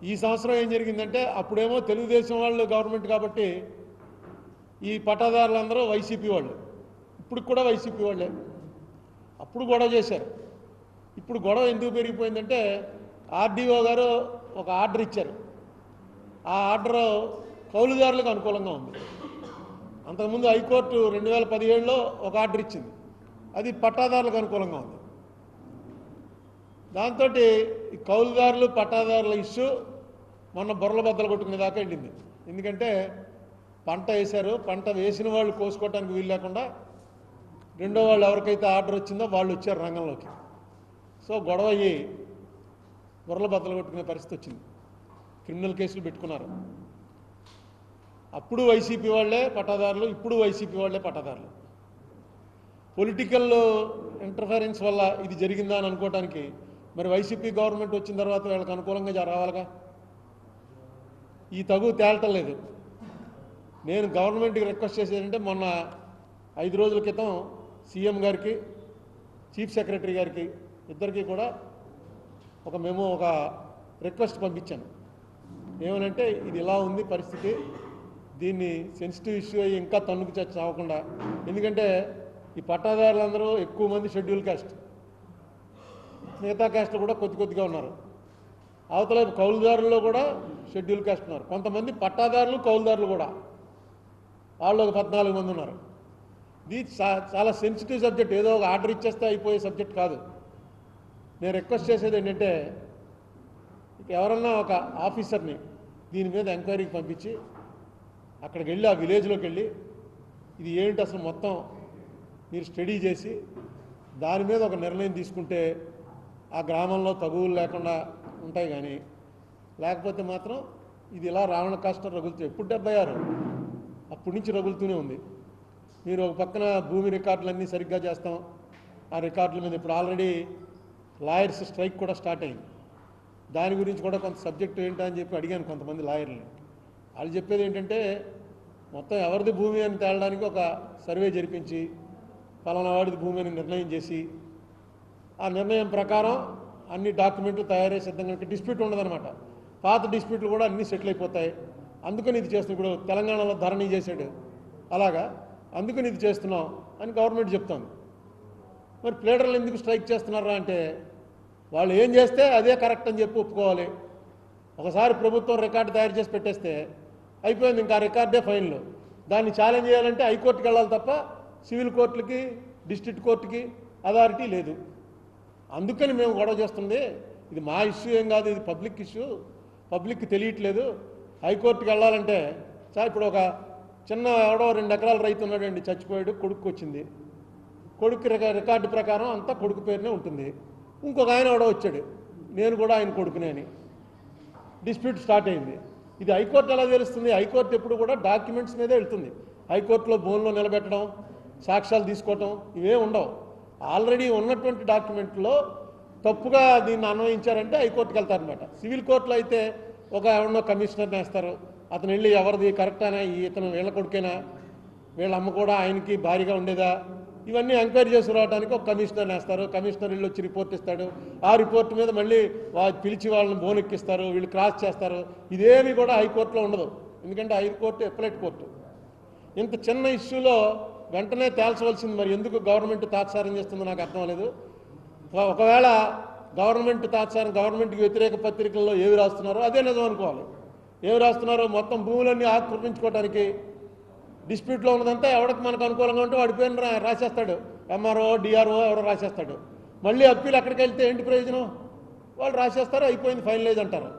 ఈ సంవత్సరం ఏం జరిగిందంటే అప్పుడేమో తెలుగుదేశం వాళ్ళు గవర్నమెంట్ కాబట్టి ఈ పట్టాదారులందరూ వైసీపీ వాళ్ళు, ఇప్పుడు కూడా వైసీపీ వాళ్ళే. అప్పుడు గొడవ చేశారు. ఇప్పుడు గొడవ ఎందుకు పెరిగిపోయిందంటే ఆర్డీఓ గారు ఒక ఆర్డర్ ఇచ్చారు. ఆ ఆర్డర్ కౌలుదారులకు అనుకూలంగా ఉంది. అంతకుముందు హైకోర్టు 2017లో ఒక ఆర్డర్ ఇచ్చింది, అది పట్టాదారులకు అనుకూలంగా ఉంది. దాంతో ఈ కౌలుదారులు పట్టాదారుల ఇష్యూ మొన్న బొర్రల బద్దలు కొట్టుకునే దాకా వెళ్ళింది. ఎందుకంటే పంట వేశారు, పంట వేసిన వాళ్ళు కోసుకోవడానికి వీలు లేకుండా రెండో వాళ్ళు ఎవరికైతే ఆర్డర్ వచ్చిందో వాళ్ళు వచ్చారు రంగంలోకి. సో గొడవ అయ్యి బొర్రల బద్దలు కొట్టుకునే పరిస్థితి వచ్చింది. క్రిమినల్ కేసులు పెట్టుకున్నారు. అప్పుడు వైసీపీ వాళ్ళే పట్టాదారులు, ఇప్పుడు వైసీపీ వాళ్ళే పట్టాదారులు. పొలిటికల్ ఇంటర్ఫరెన్స్ వల్ల ఇది జరిగిందా అని అనుకోవడానికి మరి వైసీపీ గవర్నమెంట్ వచ్చిన తర్వాత వీళ్ళకి అనుకూలంగా రావాలిగా. ఈ తగు తేలటం లేదు. నేను గవర్నమెంట్కి రిక్వెస్ట్ చేసేదంటే మొన్న 5 రోజుల క్రితం సీఎం గారికి, చీఫ్ సెక్రటరీ గారికి ఇద్దరికీ కూడా ఒక రిక్వెస్ట్ పంపించాను. ఏమనంటే ఇది ఇలా ఉంది పరిస్థితి, దీన్ని సెన్సిటివ్ ఇష్యూ అయ్యి ఇంకా తన్నుకు చావకుండా, ఎందుకంటే ఈ పట్టాదారులందరూ ఎక్కువ మంది షెడ్యూల్ కాస్ట్, మిగతా కాస్ట్లు కూడా కొద్దిగా ఉన్నారు. అవతల కౌలుదారుల్లో కూడా షెడ్యూల్ కాస్ట్ ఉన్నారు. కొంతమంది పట్టాదారులు కౌలుదారులు కూడా, వాళ్ళు ఒక 14 మంది ఉన్నారు. ఇది చాలా సెన్సిటివ్ సబ్జెక్ట్. ఏదో ఒక ఆర్డర్ ఇచ్చేస్తే అయిపోయే సబ్జెక్ట్ కాదు. నేను రిక్వెస్ట్ చేసేది ఏంటంటే ఎవరన్నా ఒక ఆఫీసర్ని దీని మీద ఎంక్వైరీకి పంపించి అక్కడికి వెళ్ళి ఆ విలేజ్లోకి వెళ్ళి ఇది ఏంటి అసలు మొత్తం మీరు స్టడీ చేసి దాని మీద ఒక నిర్ణయం తీసుకుంటే ఆ గ్రామంలో తగువులు లేకుండా ఉంటాయి. కానీ లేకపోతే మాత్రం ఇది ఇలా రావణ కష్టం రగులుతూ ఎప్పుడు 76 అప్పటి నుంచి రగులుతూనే ఉంది. మీరు ఒక పక్కన భూమి రికార్డులన్నీ సరిగ్గా చేస్తాం, ఆ రికార్డుల మీద ఇప్పుడు ఆల్రెడీ లాయర్స్ స్ట్రైక్ కూడా స్టార్ట్ అయింది. దాని గురించి కూడా కొంత సబ్జెక్టు ఏంటో అని చెప్పి అడిగాను కొంతమంది లాయర్ని. వాళ్ళు చెప్పేది ఏంటంటే మొత్తం ఎవరిది భూమి అని తేలడానికి ఒక సర్వే జరిపించి ఫలానా వాడిది భూమి అని నిర్ణయం చేసి ఆ నిర్ణయం ప్రకారం అన్ని డాక్యుమెంట్లు తయారై సిద్ధంగా డిస్ప్యూట్ ఉండదన్నమాట. పాత డిస్ప్యూట్లు కూడా అన్నీ సెటిల్ అయిపోతాయి. అందుకని ఇది చేస్తున్నాం. ఇప్పుడు తెలంగాణలో ధరణి చేశాడు, అలాగా అందుకని ఇది చేస్తున్నాం అని గవర్నమెంట్ చెప్తోంది. మరి ప్లేడర్లు ఎందుకు స్ట్రైక్ చేస్తున్నారా అంటే వాళ్ళు ఏం చేస్తే అదే కరెక్ట్ అని చెప్పి ఒప్పుకోవాలి. ఒకసారి ప్రభుత్వం రికార్డు తయారు చేసి పెట్టేస్తే అయిపోయింది, ఇంకా రికార్డే ఫైనల్. దాన్ని ఛాలెంజ్ చేయాలంటే హైకోర్టుకి వెళ్ళాలి తప్ప సివిల్ కోర్టులకి, డిస్ట్రిక్ట్ కోర్టుకి అథారిటీ లేదు. అందుకని మేము గొడవ చేస్తుంది. ఇది మా ఇష్యూ ఏం కాదు, ఇది పబ్లిక్ ఇష్యూ, పబ్లిక్కి తెలియట్లేదు. హైకోర్టుకి వెళ్ళాలంటే ఇప్పుడు ఒక చిన్న ఎవడో 2 ఎకరాల రైతు ఉన్నాడండి, చచ్చిపోయాడు, కొడుకు వచ్చింది. కొడుకు రికార్డు ప్రకారం అంతా కొడుకు పేరునే ఉంటుంది. ఇంకొక ఆయన ఎవడో వచ్చాడు, నేను కూడా ఆయన కొడుకునే అని డిస్ప్యూట్ స్టార్ట్ అయింది. ఇది హైకోర్టు ఎలా తెలుస్తుంది? హైకోర్టు ఎప్పుడు కూడా డాక్యుమెంట్స్ మీదే వెళ్తుంది. హైకోర్టులో బోన్లో నిలబెట్టడం, సాక్ష్యాలు తీసుకోవటం ఇవే ఉండవు. ఆల్రెడీ ఉన్నటువంటి డాక్యుమెంట్లో తప్పుగా దీన్ని అన్వయించారంటే హైకోర్టుకి వెళ్తారనమాట. సివిల్ కోర్టులో అయితే ఒక ఎవరినో కమిషనర్ని వేస్తారు, అతను వెళ్ళి ఎవరిది కరెక్టేనా, ఇతను వీళ్ళ కొడుకేనా, వీళ్ళ అమ్మ కూడా ఆయనకి భారీగా ఉండేదా, ఇవన్నీ ఎంక్వైరీ చేసి రావడానికి ఒక కమిషనర్ని వేస్తారు. కమిషనర్ వీళ్ళు వచ్చి రిపోర్ట్ ఇస్తాడు. ఆ రిపోర్ట్ మీద మళ్ళీ పిలిచి వాళ్ళని బోనెక్కిస్తారు, వీళ్ళు క్రాస్ చేస్తారు. ఇదేమీ కూడా హైకోర్టులో ఉండదు, ఎందుకంటే హైకోర్టు అప్పీలేట్ కోర్టు. ఇంత చిన్న ఇష్యూలో వెంటనే తేల్చవలసింది మరి ఎందుకు గవర్నమెంట్ తాత్సారం చేస్తుందో నాకు అర్థం లేదు. ఒకవేళ గవర్నమెంట్ తాత్సారం, గవర్నమెంట్కి వ్యతిరేక పత్రికల్లో ఏవి రాస్తున్నారో అదే నిజం అనుకోవాలి. ఏవి రాస్తున్నారో మొత్తం భూములన్నీ ఆక్రమించుకోవడానికి డిస్ప్యూట్లో ఉన్నదంతా ఎవరికి మనకు అనుకూలంగా ఉంటే వాడి పేరు రాసేస్తాడు, ఎంఆర్ఓ డిఆర్ఓ ఎవరో రాసేస్తాడు. మళ్ళీ అప్పీల్ అక్కడికి వెళ్తే ఏంటి ప్రయోజనం? వాళ్ళు రాసేస్తారు, అయిపోయింది, ఫైనలైజ్ అంటారు.